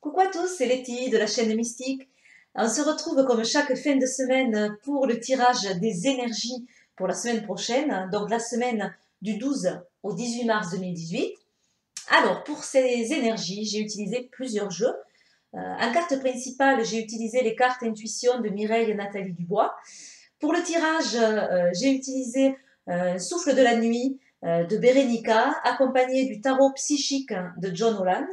Coucou à tous, c'est Letty de la chaîne Mystique. On se retrouve comme chaque fin de semaine pour le tirage des énergies pour la semaine prochaine, donc la semaine du 12 au 18 mars 2018. Alors, pour ces énergies, j'ai utilisé plusieurs jeux. En carte principale, j'ai utilisé les cartes Intuition de Mireille et Nathalie Dubois. Pour le tirage, j'ai utilisé Souffle de la nuit de Bérénica, accompagné du tarot psychique de John Holland.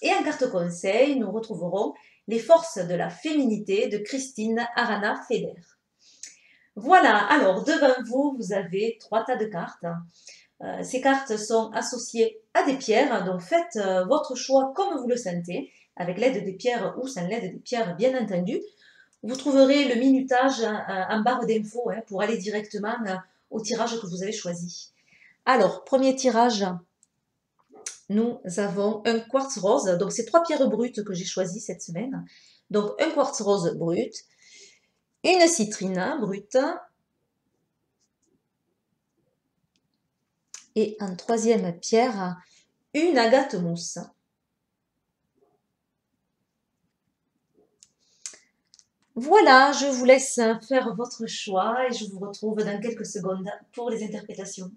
Et en carte conseil, nous retrouverons les forces de la féminité de Christine Arana Feder. Voilà, alors devant vous, vous avez 3 tas de cartes. Ces cartes sont associées à des pierres, donc faites votre choix comme vous le sentez, avec l'aide des pierres ou sans l'aide des pierres, bien entendu. Vous trouverez le minutage en barre d'infos pour aller directement au tirage que vous avez choisi. Alors, premier tirage, nous avons un quartz rose. Donc, c'est 3 pierres brutes que j'ai choisies cette semaine. Donc, un quartz rose brut, une citrine brute, et en troisième pierre, une agate mousse. Voilà, je vous laisse faire votre choix et je vous retrouve dans quelques secondes pour les interprétations.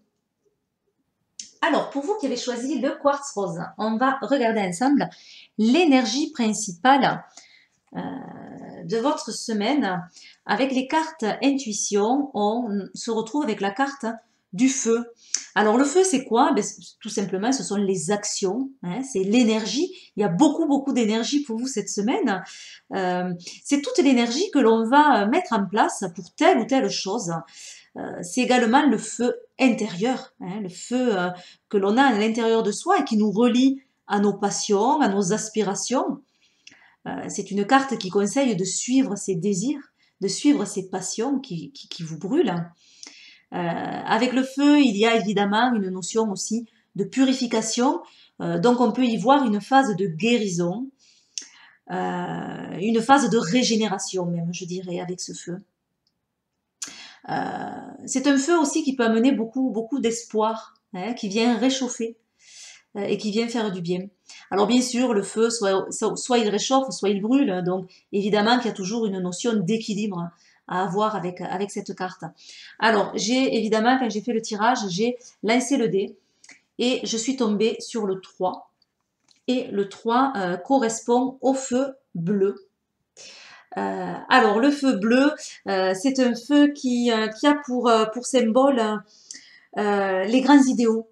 Alors, pour vous qui avez choisi le quartz rose, on va regarder ensemble l'énergie principale de votre semaine. Avec les cartes intuition, on se retrouve avec la carte du feu. Alors le feu, c'est quoi? Tout simplement, ce sont les actions, c'est l'énergie. Il y a beaucoup d'énergie pour vous cette semaine. C'est toute l'énergie que l'on va mettre en place pour telle ou telle chose. C'est également le feu intérieur, le feu que l'on a à l'intérieur de soi et qui nous relie à nos passions, à nos aspirations. C'est une carte qui conseille de suivre ses désirs, de suivre ses passions qui vous brûlent. Avec le feu, il y a évidemment une notion aussi de purification. Donc on peut y voir une phase de guérison, une phase de régénération même, je dirais, avec ce feu. C'est un feu aussi qui peut amener beaucoup d'espoir, qui vient réchauffer et qui vient faire du bien. Alors bien sûr, le feu, soit il réchauffe, soit il brûle. Donc évidemment qu'il y a toujours une notion d'équilibre à avoir avec cette carte. Alors j'ai évidemment, quand j'ai fait le tirage, j'ai lancé le dé et je suis tombée sur le 3. Et le 3 correspond au feu bleu. Alors le feu bleu, c'est un feu qui a pour symbole les grands idéaux.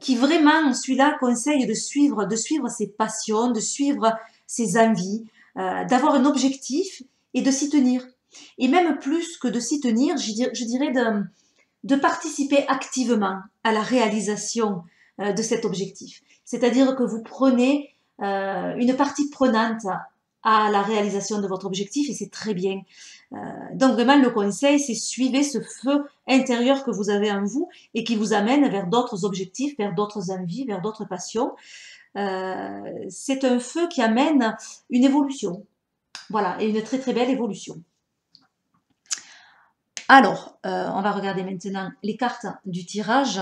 Qui vraiment, celui-là, conseille de suivre ses passions, de suivre ses envies, d'avoir un objectif et de s'y tenir. Et même plus que de s'y tenir, je dirais de participer activement à la réalisation de cet objectif. C'est-à-dire que vous prenez une partie prenante à la réalisation de votre objectif et c'est très bien. Donc vraiment le conseil c'est suivez ce feu intérieur que vous avez en vous et qui vous amène vers d'autres objectifs, vers d'autres envies, vers d'autres passions. C'est un feu qui amène une évolution. Voilà, et une très belle évolution. Alors, on va regarder maintenant les cartes du tirage.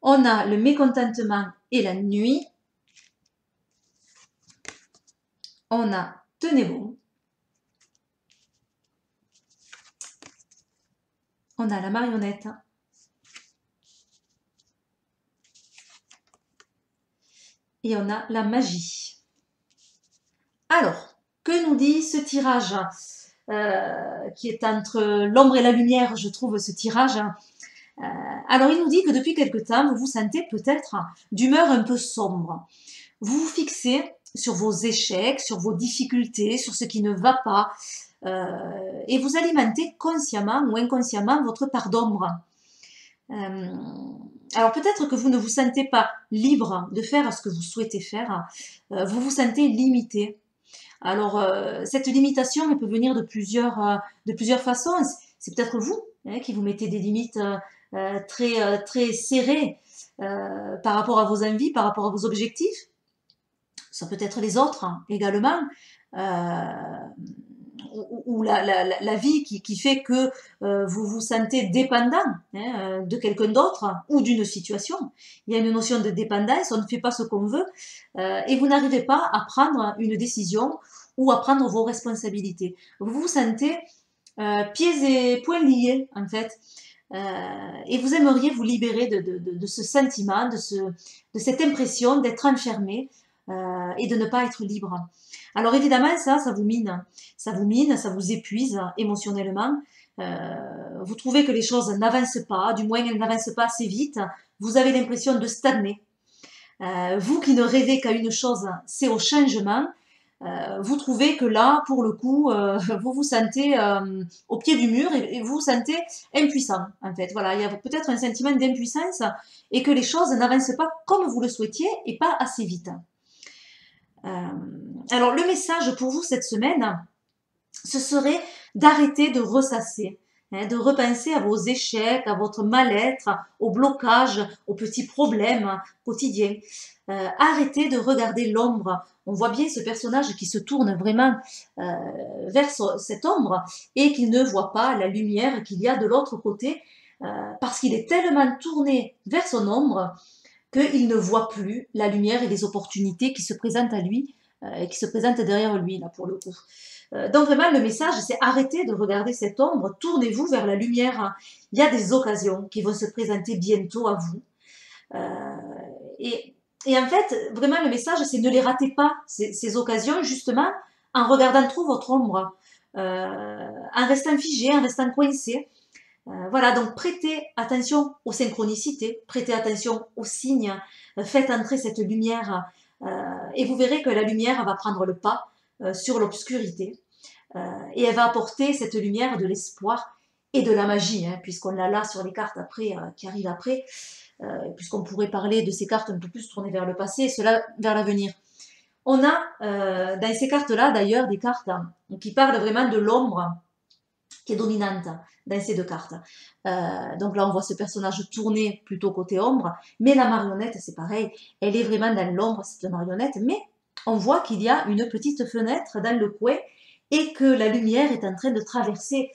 On a le mécontentement et la nuit. On a tenez bon. On a la marionnette. Et on a la magie. Alors, que nous dit ce tirage qui est entre l'ombre et la lumière, je trouve, ce tirage. Alors, il nous dit que depuis quelque temps, vous vous sentez peut-être d'humeur un peu sombre. Vous vous fixez sur vos échecs, sur vos difficultés, sur ce qui ne va pas, et vous alimentez consciemment ou inconsciemment votre part d'ombre. Alors peut-être que vous ne vous sentez pas libre de faire ce que vous souhaitez faire, vous vous sentez limité. Alors cette limitation elle peut venir de plusieurs façons. C'est peut-être vous qui vous mettez des limites très serrées par rapport à vos envies, par rapport à vos objectifs. Ça peut être les autres également. ou la vie qui fait que vous vous sentez dépendant de quelqu'un d'autre ou d'une situation. Il y a une notion de dépendance, on ne fait pas ce qu'on veut et vous n'arrivez pas à prendre une décision ou à prendre vos responsabilités. Vous vous sentez pieds et poings liés en fait. Et vous aimeriez vous libérer de ce sentiment, de cette impression d'être enfermé et de ne pas être libre. Alors évidemment, ça vous mine. Ça vous mine, ça vous épuise émotionnellement. Vous trouvez que les choses n'avancent pas, du moins elles n'avancent pas assez vite. Vous avez l'impression de stagner. Vous qui ne rêvez qu'à une chose, c'est au changement. Vous trouvez que là, pour le coup, vous vous sentez au pied du mur et vous vous sentez impuissant, en fait. Voilà, il y a peut-être un sentiment d'impuissance et que les choses n'avancent pas comme vous le souhaitiez et pas assez vite. Alors, le message pour vous cette semaine, ce serait d'arrêter de ressasser, de repenser à vos échecs, à votre mal-être, aux blocages, aux petits problèmes quotidiens. Arrêtez de regarder l'ombre. On voit bien ce personnage qui se tourne vraiment vers cette ombre et qui ne voit pas la lumière qu'il y a de l'autre côté parce qu'il est tellement tourné vers son ombre qu'il ne voit plus la lumière et les opportunités qui se présentent à lui et qui se présentent derrière lui, là, pour le coup. Donc vraiment, le message, c'est arrêtez de regarder cette ombre, tournez-vous vers la lumière. Il y a des occasions qui vont se présenter bientôt à vous. Et en fait, vraiment, le message, c'est ne les ratez pas, ces occasions, justement, en regardant trop votre ombre, en restant figé, en restant coincé. Voilà, donc prêtez attention aux synchronicités, prêtez attention aux signes, faites entrer cette lumière et vous verrez que la lumière va prendre le pas sur l'obscurité et elle va apporter cette lumière de l'espoir et de la magie, puisqu'on l'a là sur les cartes après, qui arrivent après, puisqu'on pourrait parler de ces cartes un peu plus tournées vers le passé et cela vers l'avenir. On a dans ces cartes-là d'ailleurs des cartes qui parlent vraiment de l'ombre qui est dominante dans ces deux cartes. Donc là, on voit ce personnage tourner plutôt côté ombre, mais la marionnette, c'est pareil, elle est vraiment dans l'ombre, cette marionnette, mais on voit qu'il y a une petite fenêtre dans le coin et que la lumière est en train de traverser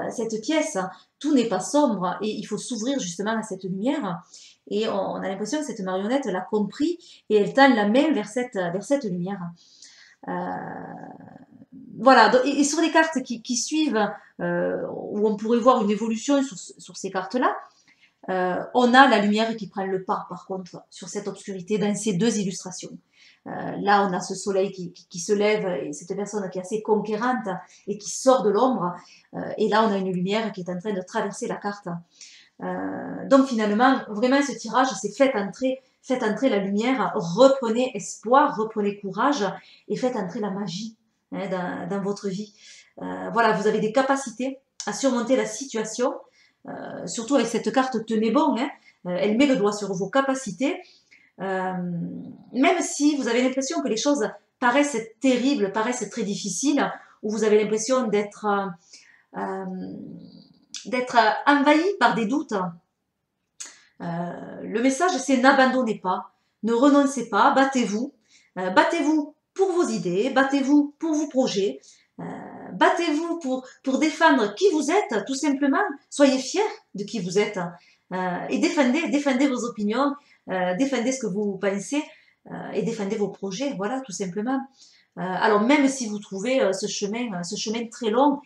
cette pièce. Tout n'est pas sombre et il faut s'ouvrir justement à cette lumière. Et on a l'impression que cette marionnette l'a compris et elle tend la main vers cette lumière. Voilà, et sur les cartes qui suivent, où on pourrait voir une évolution sur ces cartes-là, on a la lumière qui prend le pas, par contre, sur cette obscurité dans ces deux illustrations. Là, on a ce soleil qui se lève et cette personne qui est assez conquérante et qui sort de l'ombre. Et là, on a une lumière qui est en train de traverser la carte. Donc finalement, vraiment, ce tirage, c'est faites entrer la lumière, reprenez espoir, reprenez courage et faites entrer la magie dans votre vie. Voilà, vous avez des capacités à surmonter la situation, surtout avec cette carte tenez bon, elle met le doigt sur vos capacités, même si vous avez l'impression que les choses paraissent terribles, paraissent très difficiles, ou vous avez l'impression d'être envahi par des doutes. Le message, c'est n'abandonnez pas, ne renoncez pas, battez-vous. Battez-vous pour vos idées, battez-vous pour vos projets, battez-vous pour défendre qui vous êtes, tout simplement. Soyez fiers de qui vous êtes et défendez vos opinions, défendez ce que vous pensez et défendez vos projets, voilà, tout simplement. Alors même si vous trouvez ce chemin très long,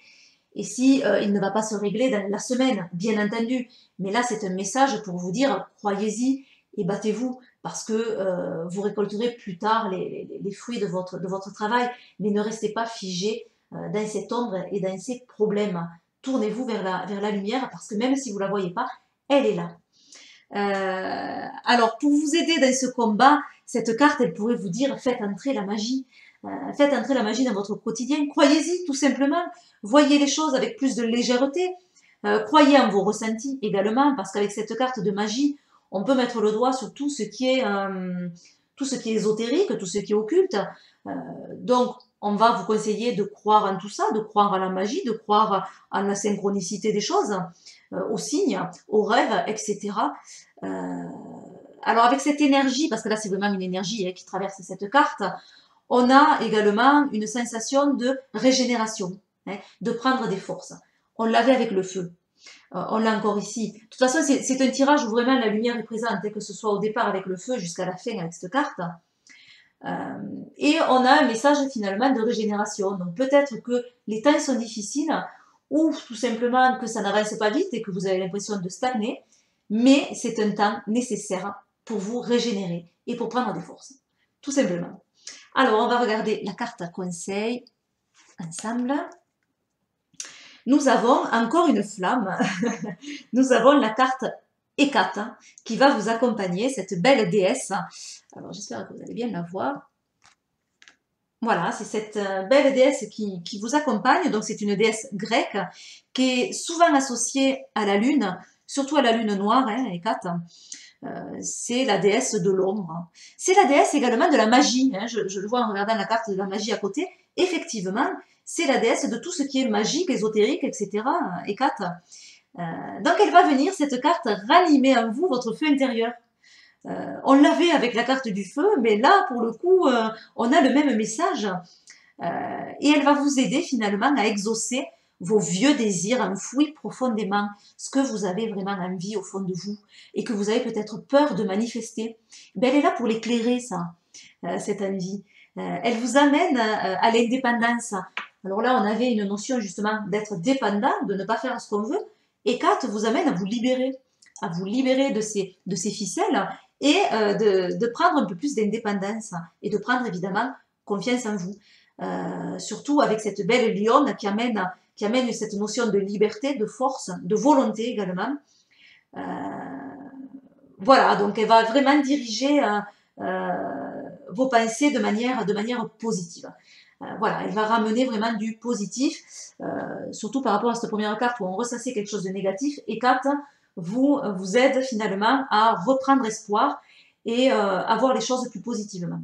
et si il ne va pas se régler dans la semaine, bien entendu. Mais là, c'est un message pour vous dire, croyez-y et battez-vous, parce que vous récolterez plus tard les fruits de votre travail. Mais ne restez pas figé dans cette ombre et dans ces problèmes. Tournez-vous vers la lumière, parce que même si vous ne la voyez pas, elle est là. Alors, pour vous aider dans ce combat, cette carte, elle pourrait vous dire, faites entrer la magie. Faites entrer la magie dans votre quotidien. Croyez-y, tout simplement. Voyez les choses avec plus de légèreté. Croyez en vos ressentis également, parce qu'avec cette carte de magie, on peut mettre le doigt sur tout ce qui est ésotérique, tout ce qui est occulte. Donc, on va vous conseiller de croire en tout ça, de croire à la magie, de croire en la synchronicité des choses, aux signes, aux rêves, etc. Alors, avec cette énergie, parce que là, c'est vraiment une énergie qui traverse cette carte, on a également une sensation de régénération. hein, de prendre des forces. On l'avait avec le feu. On l'a encore ici. De toute façon, c'est un tirage où vraiment la lumière est présente, que ce soit au départ avec le feu jusqu'à la fin avec cette carte. Et on a un message finalement de régénération. Donc peut-être que les temps sont difficiles ou tout simplement que ça n'avance pas vite et que vous avez l'impression de stagner, mais c'est un temps nécessaire pour vous régénérer et pour prendre des forces. Tout simplement. Alors, on va regarder la carte conseil ensemble. Nous avons encore une flamme. Nous avons la carte Hécate qui va vous accompagner, cette belle déesse. Alors, j'espère que vous allez bien la voir. Voilà, c'est cette belle déesse qui vous accompagne. Donc, c'est une déesse grecque qui est souvent associée à la lune, surtout à la lune noire, hein, Hécate. C'est la déesse de l'ombre. C'est la déesse également de la magie. Hein. Je le vois en regardant la carte de la magie à côté. Effectivement, c'est la déesse de tout ce qui est magique, ésotérique, etc. Hécate. Donc, elle va venir, cette carte, ranimer en vous votre feu intérieur. On l'avait avec la carte du feu, mais là, pour le coup, on a le même message. Et elle va vous aider finalement à exaucer vos vieux désirs enfouis profondément, ce que vous avez vraiment envie au fond de vous et que vous avez peut-être peur de manifester. Ben, elle est là pour l'éclairer, ça, cette envie. Elle vous amène à l'indépendance. Alors là, on avait une notion justement d'être dépendant, de ne pas faire ce qu'on veut, et Kat vous amène à vous libérer de ces ficelles et de prendre un peu plus d'indépendance et de prendre évidemment confiance en vous. Surtout avec cette belle lionne qui amène cette notion de liberté, de force, de volonté également. Euh, voilà, donc elle va vraiment diriger vos pensées de manière positive. Voilà, elle va ramener vraiment du positif, surtout par rapport à cette première carte où on ressassait quelque chose de négatif. Et 4 vous aide finalement à reprendre espoir et à voir les choses plus positivement.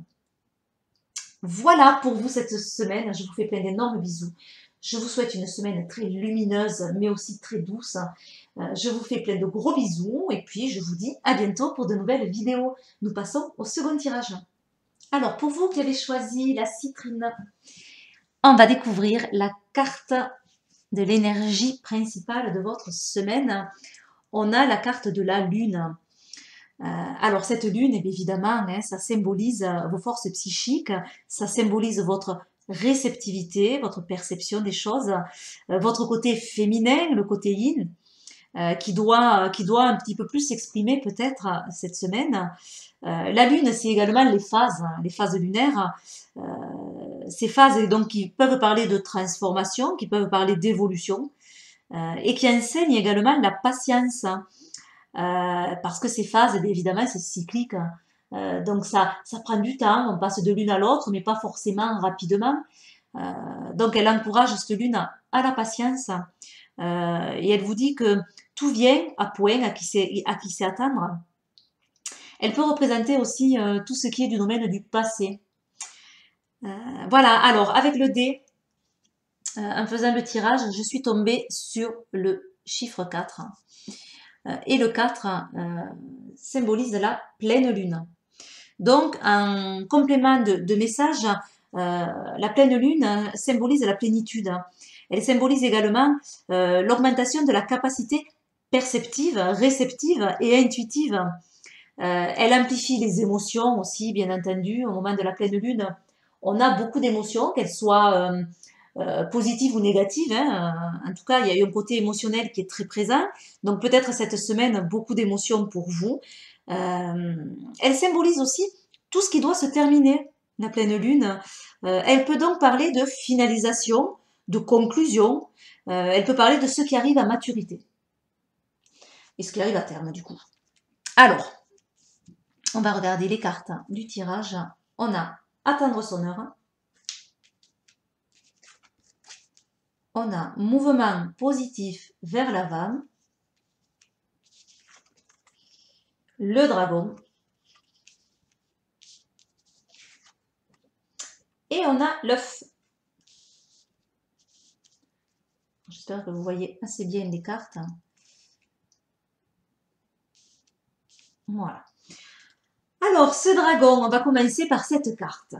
Voilà pour vous cette semaine. Je vous fais plein d'énormes bisous. Je vous souhaite une semaine très lumineuse, mais aussi très douce. Je vous fais plein de gros bisous et puis je vous dis à bientôt pour de nouvelles vidéos. Nous passons au second tirage. Alors, pour vous qui avez choisi la citrine, on va découvrir la carte de l'énergie principale de votre semaine. On a la carte de la lune. Alors cette lune, évidemment, hein, ça symbolise vos forces psychiques, ça symbolise votre réceptivité, votre perception des choses, votre côté féminin, le côté yin, qui doit un petit peu plus s'exprimer peut-être cette semaine. La lune, c'est également les phases lunaires. Ces phases donc qui peuvent parler de transformation, qui peuvent parler d'évolution, et qui enseignent également la patience. Parce que ces phases, évidemment, c'est cyclique. Donc ça prend du temps, on passe de l'une à l'autre, mais pas forcément rapidement. Donc elle encourage cette lune à la patience. Et elle vous dit que tout vient à point, à qui sait attendre. Elle peut représenter aussi tout ce qui est du domaine du passé. Voilà, alors avec le dé, en faisant le tirage, je suis tombée sur le chiffre 4. Et le 4 symbolise la pleine lune. Donc, en complément de message, la pleine lune symbolise la plénitude. Elle symbolise également l'augmentation de la capacité perceptive, réceptive et intuitive. Elle amplifie les émotions aussi, bien entendu. Au moment de la pleine lune, on a beaucoup d'émotions, qu'elles soient positives ou négatives. Hein. En tout cas, il y a eu un côté émotionnel qui est très présent. Donc peut-être cette semaine, beaucoup d'émotions pour vous. Elle symbolise aussi tout ce qui doit se terminer, la pleine lune. Elle peut donc parler de finalisation, de conclusion. Elle peut parler de ce qui arrive à maturité. Et ce qui arrive à terme, du coup. Alors, on va regarder les cartes du tirage. On a attendre son heure. On a mouvement positif vers l'avant. Le dragon. Et on a l'œuf. J'espère que vous voyez assez bien les cartes. Voilà. Alors, ce dragon, on va commencer par cette carte.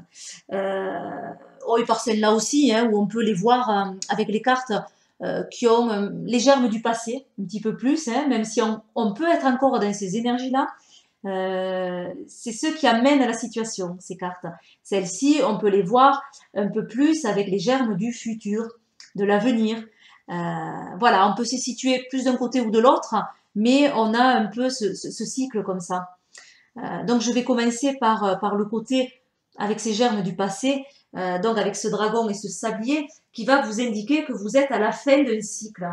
oh, et par celles-là aussi, hein, où on peut les voir avec les cartes qui ont les germes du passé, un petit peu plus, hein, même si on peut être encore dans ces énergies-là. C'est ce qui amène à la situation, ces cartes. Celles-ci, on peut les voir un peu plus avec les germes du futur, de l'avenir. Voilà, on peut se situer plus d'un côté ou de l'autre, mais on a un peu ce cycle comme ça. Donc je vais commencer par le côté avec ces germes du passé, donc avec ce dragon et ce sablier, qui va vous indiquer que vous êtes à la fin d'un cycle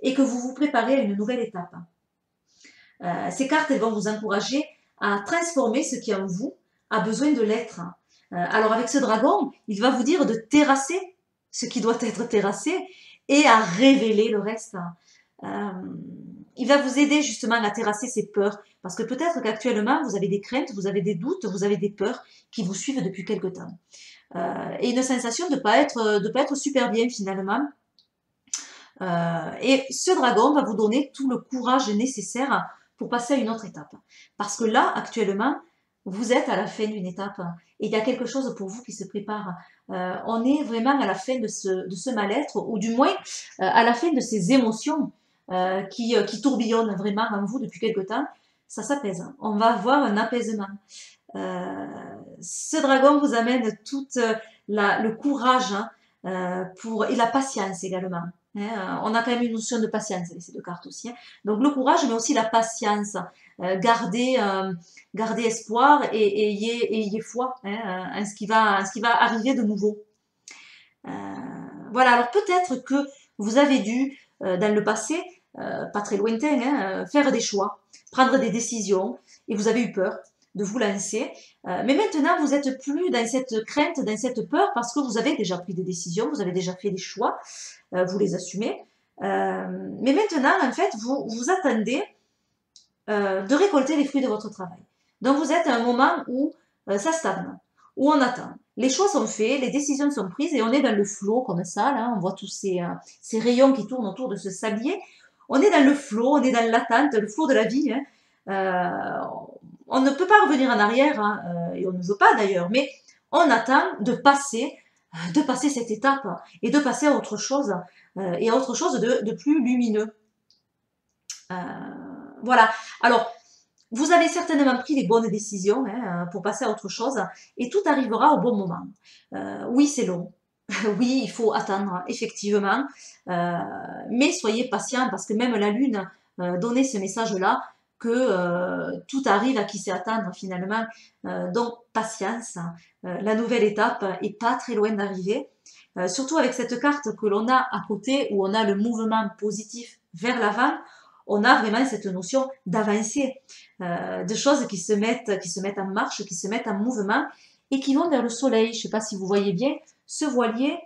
et que vous vous préparez à une nouvelle étape. Ces cartes, elles vont vous encourager à transformer ce qui en vous a besoin de l'être. Alors avec ce dragon, il va vous dire de terrasser ce qui doit être terrassé et à révéler le reste. Il va vous aider justement à terrasser ces peurs, parce que peut-être qu'actuellement vous avez des craintes, vous avez des doutes, vous avez des peurs qui vous suivent depuis quelque temps. Et une sensation de pas être super bien finalement. Et ce dragon va vous donner tout le courage nécessaire pour passer à une autre étape. Parce que là, actuellement, vous êtes à la fin d'une étape et il y a quelque chose pour vous qui se prépare. On est vraiment à la fin de ce mal-être, ou du moins à la fin de ces émotions qui tourbillonnent vraiment en vous depuis quelque temps. Ça s'apaise. On va avoir un apaisement. Ce dragon vous amène tout le courage et la patience également. On a quand même une notion de patience avec ces deux cartes aussi. Hein. Donc le courage, mais aussi la patience. Gardez espoir et ayez foi en ce qui va arriver de nouveau. Voilà, alors peut-être que vous avez dû, dans le passé, pas très lointain, faire des choix, prendre des décisions, et vous avez eu peur de vous lancer. Mais maintenant, vous n'êtes plus dans cette crainte, dans cette peur, parce que vous avez déjà pris des décisions, vous avez déjà fait des choix, vous les assumez. Mais maintenant, en fait, vous attendez de récolter les fruits de votre travail. Donc, vous êtes à un moment où ça stagne, où on attend. Les choix sont faits, les décisions sont prises et on est dans le flot comme ça. Là, on voit tous ces rayons qui tournent autour de ce sablier. On est dans le flot, on est dans l'attente, le flot de la vie. Hein. On ne peut pas revenir en arrière, hein, et on ne veut pas d'ailleurs, mais on attend de passer cette étape et de passer à autre chose, et à autre chose de plus lumineux. Voilà. Alors, vous avez certainement pris les bonnes décisions pour passer à autre chose et tout arrivera au bon moment. Oui, c'est long. Oui, il faut attendre, effectivement. Mais soyez patient parce que même la Lune donnait ce message-là que tout arrive à qui sait attendre finalement. Donc, patience. La nouvelle étape est pas très loin d'arriver. Surtout avec cette carte que l'on a à côté où on a le mouvement positif vers l'avant, on a vraiment cette notion d'avancer, de choses qui se mettent en marche, qui se mettent en mouvement et qui vont vers le soleil. Je ne sais pas si vous voyez bien, ce voilier,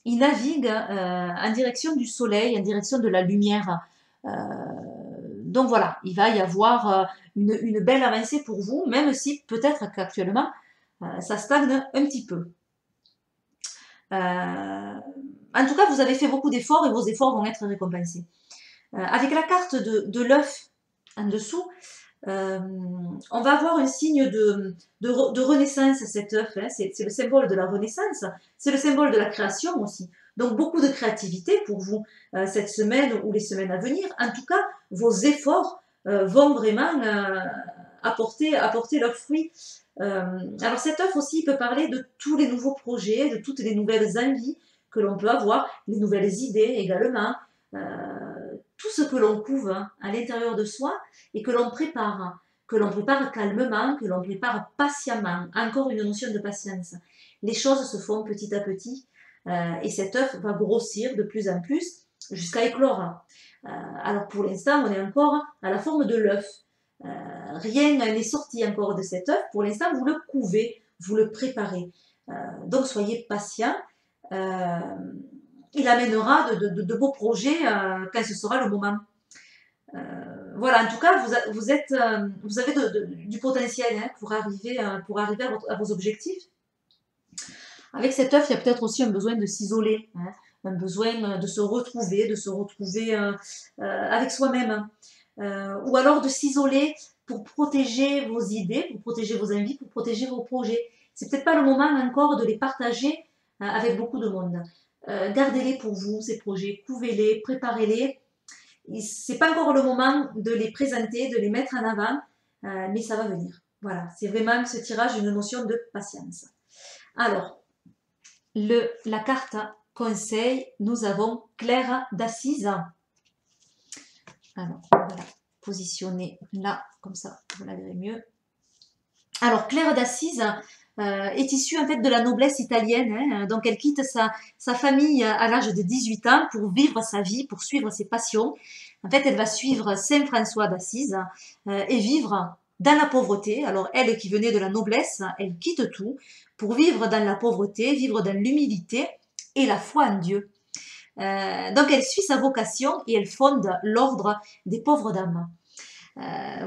il navigue en direction du soleil, en direction de la lumière. Donc voilà, il va y avoir une belle avancée pour vous, même si peut-être qu'actuellement, ça stagne un petit peu. En tout cas, vous avez fait beaucoup d'efforts et vos efforts vont être récompensés. Avec la carte de l'œuf en dessous, on va avoir un signe de renaissance, cet œuf. Hein. C'est le symbole de la renaissance, c'est le symbole de la création aussi. Donc beaucoup de créativité pour vous cette semaine ou les semaines à venir. En tout cas, vos efforts vont vraiment apporter leurs fruits. Alors cet œuf aussi, il peut parler de tous les nouveaux projets, de toutes les nouvelles envies que l'on peut avoir, les nouvelles idées également. Tout ce que l'on couve à l'intérieur de soi et que l'on prépare calmement, que l'on prépare patiemment. Encore une notion de patience. Les choses se font petit à petit et cet œuf va grossir de plus en plus jusqu'à éclore. Alors pour l'instant, on est encore à la forme de l'œuf. Rien n'est sorti encore de cet œuf. Pour l'instant, vous le couvez, vous le préparez. Donc soyez patient. Il amènera de beaux projets quand ce sera le moment. Voilà, en tout cas, vous avez du potentiel pour arriver à vos objectifs. Avec cet œuf, il y a peut-être aussi un besoin de s'isoler, un besoin de se retrouver avec soi-même. Ou alors de s'isoler pour protéger vos idées, pour protéger vos envies, pour protéger vos projets. C'est peut-être pas le moment encore de les partager avec beaucoup de monde. Gardez-les pour vous, ces projets, couvez-les, préparez-les. C'est pas encore le moment de les présenter, de les mettre en avant, mais ça va venir. Voilà, c'est vraiment ce tirage une notion de patience. Alors, la carte conseil, nous avons Claire d'Assise. Alors, voilà, positionner là, comme ça, vous la verrez mieux. Alors, Claire d'Assise est issue en fait de la noblesse italienne, hein, donc elle quitte sa famille à l'âge de 18 ans pour vivre sa vie, pour suivre ses passions. En fait, elle va suivre Saint François d'Assise et vivre dans la pauvreté. Alors, elle qui venait de la noblesse, elle quitte tout pour vivre dans la pauvreté, vivre dans l'humilité et la foi en Dieu. Donc, elle suit sa vocation et elle fonde l'ordre des pauvres dames.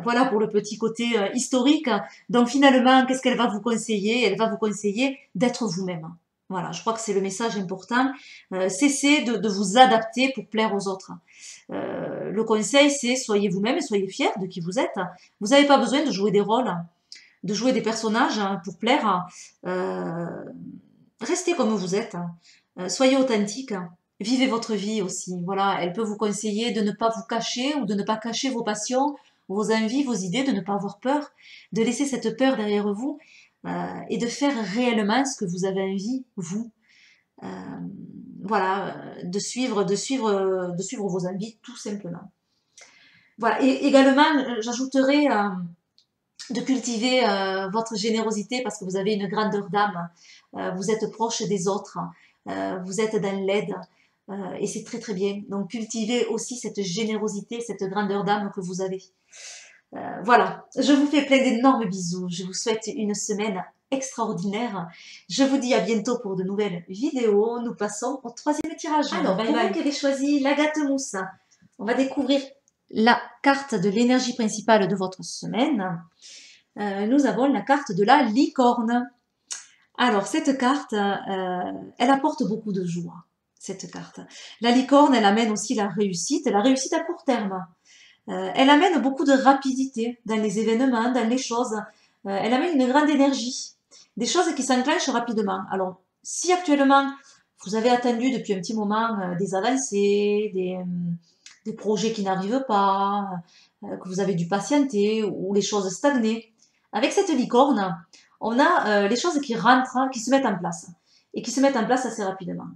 Voilà pour le petit côté historique. Donc finalement, qu'est-ce qu'elle va vous conseiller? Elle va vous conseiller d'être vous-même. Voilà, je crois que c'est le message important. Cessez de vous adapter pour plaire aux autres. Le conseil, c'est soyez vous-même et soyez fiers de qui vous êtes. Vous n'avez pas besoin de jouer des rôles, de jouer des personnages pour plaire. Restez comme vous êtes. Soyez authentique. Vivez votre vie aussi. Voilà, elle peut vous conseiller de ne pas vous cacher ou de ne pas cacher vos passions, vos envies, vos idées, de ne pas avoir peur, de laisser cette peur derrière vous et de faire réellement ce que vous avez envie, vous. Euh, voilà, de suivre vos envies tout simplement. Voilà, et également, j'ajouterai de cultiver votre générosité parce que vous avez une grandeur d'âme, vous êtes proche des autres, vous êtes dans l'aide. Et c'est très très bien. Donc cultivez aussi cette générosité, cette grandeur d'âme que vous avez. Voilà, je vous fais plein d'énormes bisous. Je vous souhaite une semaine extraordinaire. Je vous dis à bientôt pour de nouvelles vidéos. Nous passons au troisième tirage. Alors, pour vous qui avez choisi la gâte mousse, on va découvrir la carte de l'énergie principale de votre semaine. Nous avons la carte de la licorne. Alors, cette carte, elle apporte beaucoup de joie, cette carte. La licorne, elle amène aussi la réussite à court terme. Elle amène beaucoup de rapidité dans les événements, dans les choses. Elle amène une grande énergie, des choses qui s'enclenchent rapidement. Alors, si actuellement, vous avez attendu depuis un petit moment des avancées, des projets qui n'arrivent pas, que vous avez dû patienter ou les choses stagnées, avec cette licorne, on a les choses qui rentrent, qui se mettent en place et qui se mettent en place assez rapidement.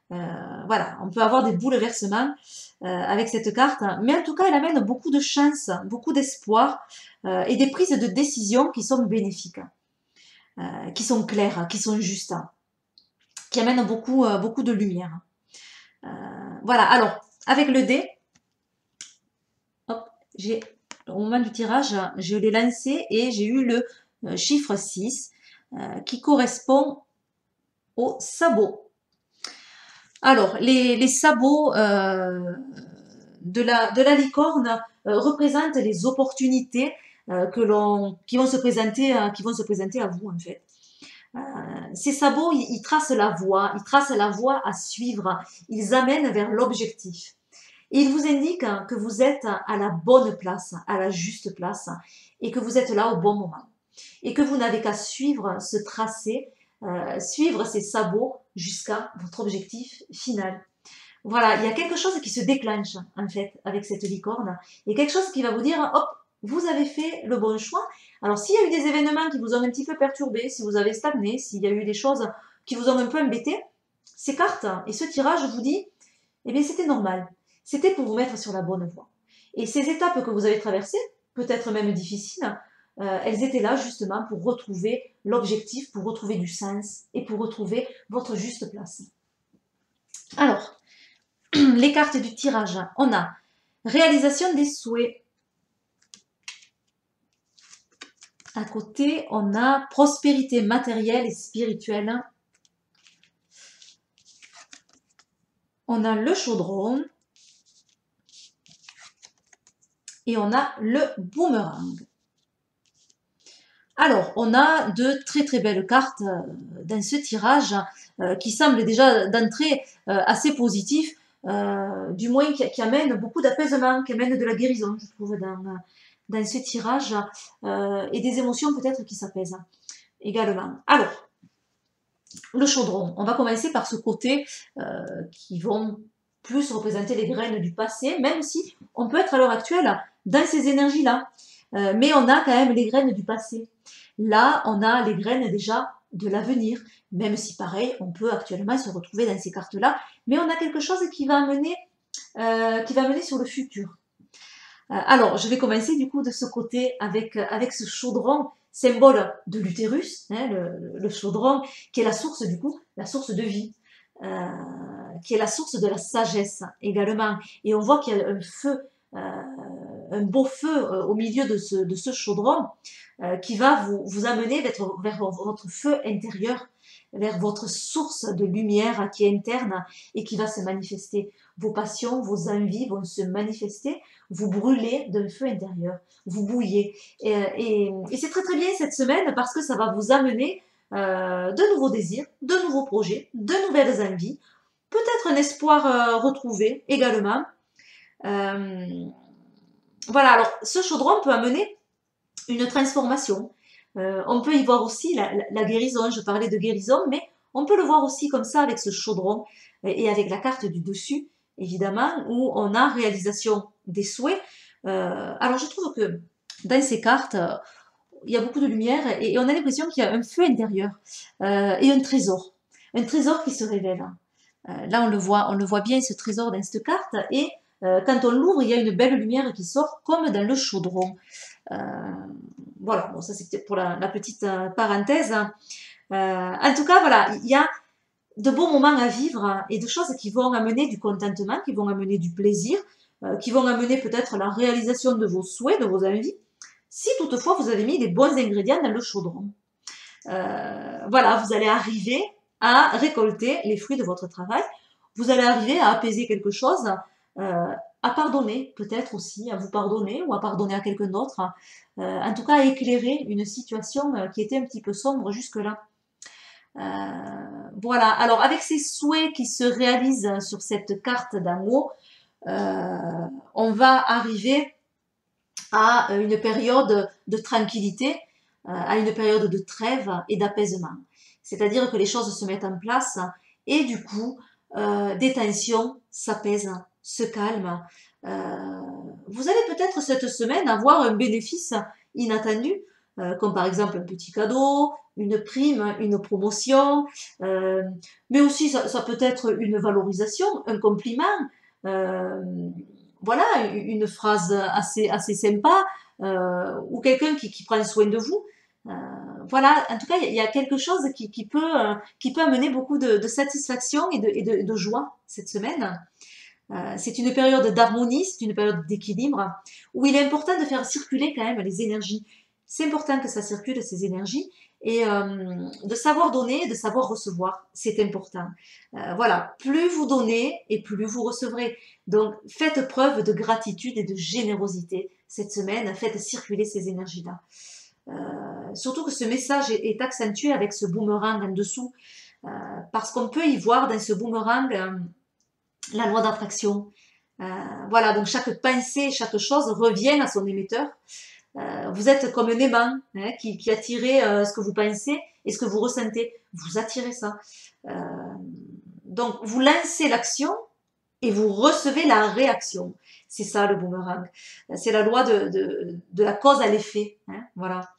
Voilà, on peut avoir des bouleversements avec cette carte, mais en tout cas, elle amène beaucoup de chance, beaucoup d'espoir et des prises de décision qui sont bénéfiques, qui sont claires, qui sont justes, qui amènent beaucoup de lumière. Voilà, alors, avec le dé, hop, au moment du tirage, je l'ai lancé et j'ai eu le chiffre 6 qui correspond au sabot. Alors, les sabots de la licorne représentent les opportunités qui vont se présenter à vous en fait. Ces sabots, ils tracent la voie, à suivre, ils amènent vers l'objectif. Et ils vous indiquent que vous êtes à la bonne place, à la juste place, et que vous êtes là au bon moment. Et que vous n'avez qu'à suivre ce tracé, suivre ces sabots jusqu'à votre objectif final. Voilà, il y a quelque chose qui se déclenche en fait avec cette licorne. Il y a quelque chose qui va vous dire, hop, vous avez fait le bon choix. Alors s'il y a eu des événements qui vous ont un petit peu perturbé, si vous avez stagné, s'il y a eu des choses qui vous ont un peu embêté, ces cartes et ce tirage vous dit, eh bien c'était normal. C'était pour vous mettre sur la bonne voie. Et ces étapes que vous avez traversées, peut-être même difficiles, elles étaient là justement pour retrouver l'objectif, pour retrouver du sens et pour retrouver votre juste place. Alors, les cartes du tirage, on a réalisation des souhaits. À côté, on a prospérité matérielle et spirituelle. On a le chaudron. Et on a le boomerang. Alors, on a de très très belles cartes dans ce tirage qui semblent déjà d'entrée assez positifs, du moins qui amènent beaucoup d'apaisement, qui amènent de la guérison, je trouve, dans ce tirage, et des émotions peut-être qui s'apaisent également. Alors, le chaudron. On va commencer par ce côté qui vont plus représenter les graines du passé, même si on peut être à l'heure actuelle dans ces énergies-là. Mais on a quand même les graines du passé. Là, on a les graines déjà de l'avenir, même si pareil, on peut actuellement se retrouver dans ces cartes-là, mais on a quelque chose qui va mener sur le futur. Alors, je vais commencer du coup de ce côté avec ce chaudron, symbole de l'utérus, hein, le chaudron, qui est la source du coup, la source de vie, qui est la source de la sagesse également. Et on voit qu'il y a un feu, un beau feu au milieu de ce chaudron qui va vous amener vers votre feu intérieur, vers votre source de lumière qui est interne et qui va se manifester. Vos passions, vos envies vont se manifester, vous brûlez d'un feu intérieur, vous bouillez. Et c'est très très bien cette semaine parce que ça va vous amener de nouveaux désirs, de nouveaux projets, de nouvelles envies, peut-être un espoir retrouvé également. Voilà, alors ce chaudron peut amener une transformation. On peut y voir aussi la guérison, je parlais de guérison, mais on peut le voir aussi comme ça avec ce chaudron et avec la carte du dessus, évidemment, où on a réalisation des souhaits. Alors je trouve que dans ces cartes, il y a beaucoup de lumière et on a l'impression qu'il y a un feu intérieur et un trésor qui se révèle. Là, on le voit bien, ce trésor dans cette carte, et quand on l'ouvre, il y a une belle lumière qui sort, comme dans le chaudron. Euh, voilà, bon, ça c'est peut-être pour la petite parenthèse. En tout cas, voilà, il y a de beaux moments à vivre et de choses qui vont amener du contentement, qui vont amener du plaisir, qui vont amener peut-être la réalisation de vos souhaits, de vos envies, si toutefois vous avez mis les bons ingrédients dans le chaudron. Voilà, vous allez arriver à récolter les fruits de votre travail. Vous allez arriver à apaiser quelque chose, à pardonner peut-être aussi, à vous pardonner ou à pardonner à quelqu'un d'autre. En tout cas, à éclairer une situation qui était un petit peu sombre jusque-là. Voilà, alors avec ces souhaits qui se réalisent sur cette carte d'amour, on va arriver à une période de tranquillité, à une période de trêve et d'apaisement. C'est-à-dire que les choses se mettent en place et du coup, des tensions s'apaisent, se calment. Vous allez peut-être cette semaine avoir un bénéfice inattendu, comme par exemple un petit cadeau, une prime, une promotion, mais aussi ça peut être une valorisation, un compliment, euh, voilà, une phrase assez sympa, ou quelqu'un qui prend soin de vous. Euh, voilà, en tout cas, il y a quelque chose qui peut amener beaucoup de satisfaction et de joie cette semaine. C'est une période d'harmonie, c'est une période d'équilibre, où il est important de faire circuler quand même les énergies. C'est important que ça circule, ces énergies, et de savoir donner, de savoir recevoir, c'est important. Voilà, plus vous donnez et plus vous recevrez. Donc, faites preuve de gratitude et de générosité cette semaine, faites circuler ces énergies-là. Surtout que ce message est accentué avec ce boomerang en dessous, parce qu'on peut y voir dans ce boomerang la loi d'attraction. Voilà, donc chaque pensée, chaque chose revient à son émetteur. Vous êtes comme un aimant qui attirez ce que vous pensez et ce que vous ressentez. Vous attirez ça. Euh, donc, vous lancez l'action et vous recevez la réaction. C'est ça le boomerang. C'est la loi de la cause à l'effet. Voilà.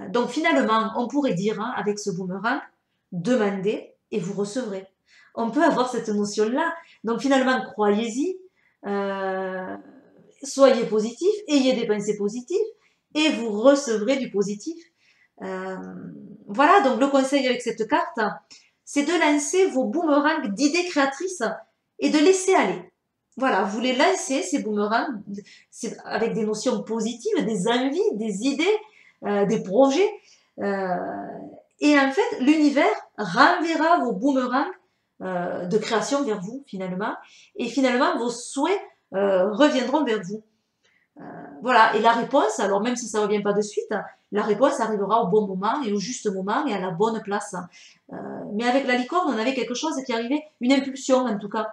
Donc, finalement, on pourrait dire avec ce boomerang, demandez et vous recevrez. On peut avoir cette notion-là. Donc, finalement, croyez-y. Euh, Soyez positif, ayez des pensées positives et vous recevrez du positif. Euh, voilà, donc le conseil avec cette carte, c'est de lancer vos boomerangs d'idées créatrices et de laisser aller. Voilà, vous les lancez, ces boomerangs, avec des notions positives, des envies, des idées, des projets. Euh, et en fait, l'univers renverra vos boomerangs de création vers vous, finalement. Et finalement, vos souhaits reviendront vers vous. Voilà, et la réponse, alors même si ça ne revient pas de suite, la réponse arrivera au bon moment et au juste moment et à la bonne place. Mais avec la licorne, on avait quelque chose qui arrivait, une impulsion en tout cas.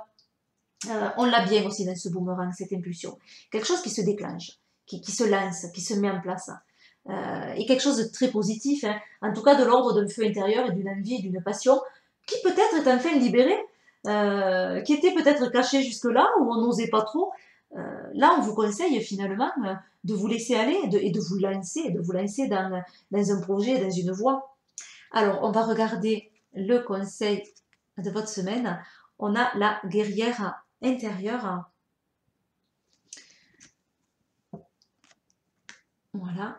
On l'a bien aussi dans ce boomerang, cette impulsion. Quelque chose qui se déclenche, qui se lance, qui se met en place. et quelque chose de très positif, hein, en tout cas de l'ordre d'un feu intérieur et d'une envie et d'une passion qui peut-être est enfin libérée, qui était peut-être cachée jusque-là, où on n'osait pas trop. Là, on vous conseille finalement de vous laisser aller et de vous lancer dans un projet, dans une voie. Alors, on va regarder le conseil de votre semaine. On a la guerrière intérieure. Voilà.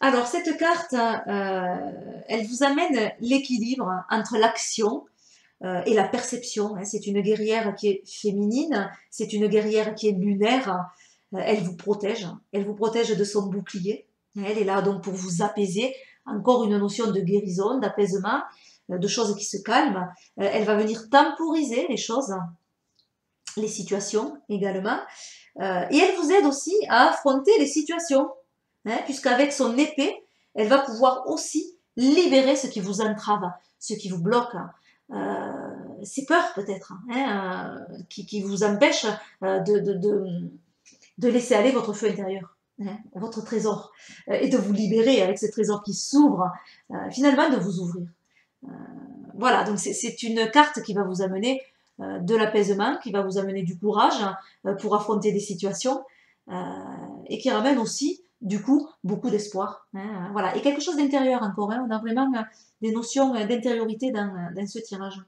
Alors, cette carte, elle vous amène l'équilibre entre l'action et la perception, hein. C'est une guerrière qui est féminine, c'est une guerrière qui est lunaire. Elle vous protège de son bouclier. Elle est là donc pour vous apaiser. Encore une notion de guérison, d'apaisement, de choses qui se calment. Elle va venir temporiser les choses, les situations également. Et elle vous aide aussi à affronter les situations, hein, puisqu'avec son épée, elle va pouvoir aussi libérer ce qui vous entrave, ce qui vous bloque, ces peurs peut-être, hein, qui vous empêchent de laisser aller votre feu intérieur, hein, votre trésor, et de vous libérer avec ce trésor qui s'ouvre, finalement de vous ouvrir. Voilà, donc c'est une carte qui va vous amener de l'apaisement, qui va vous amener du courage pour affronter des situations, et qui ramène aussi, du coup, beaucoup d'espoir, hein, voilà, et quelque chose d'intérieur encore, hein, on a vraiment des notions d'intériorité dans ce tirage.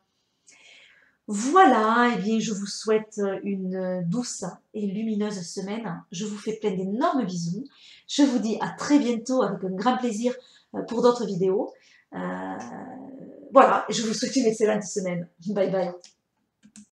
Voilà, et bien je vous souhaite une douce et lumineuse semaine. Je vous fais plein d'énormes bisous. Je vous dis à très bientôt avec un grand plaisir pour d'autres vidéos. Voilà, je vous souhaite une excellente semaine. Bye bye.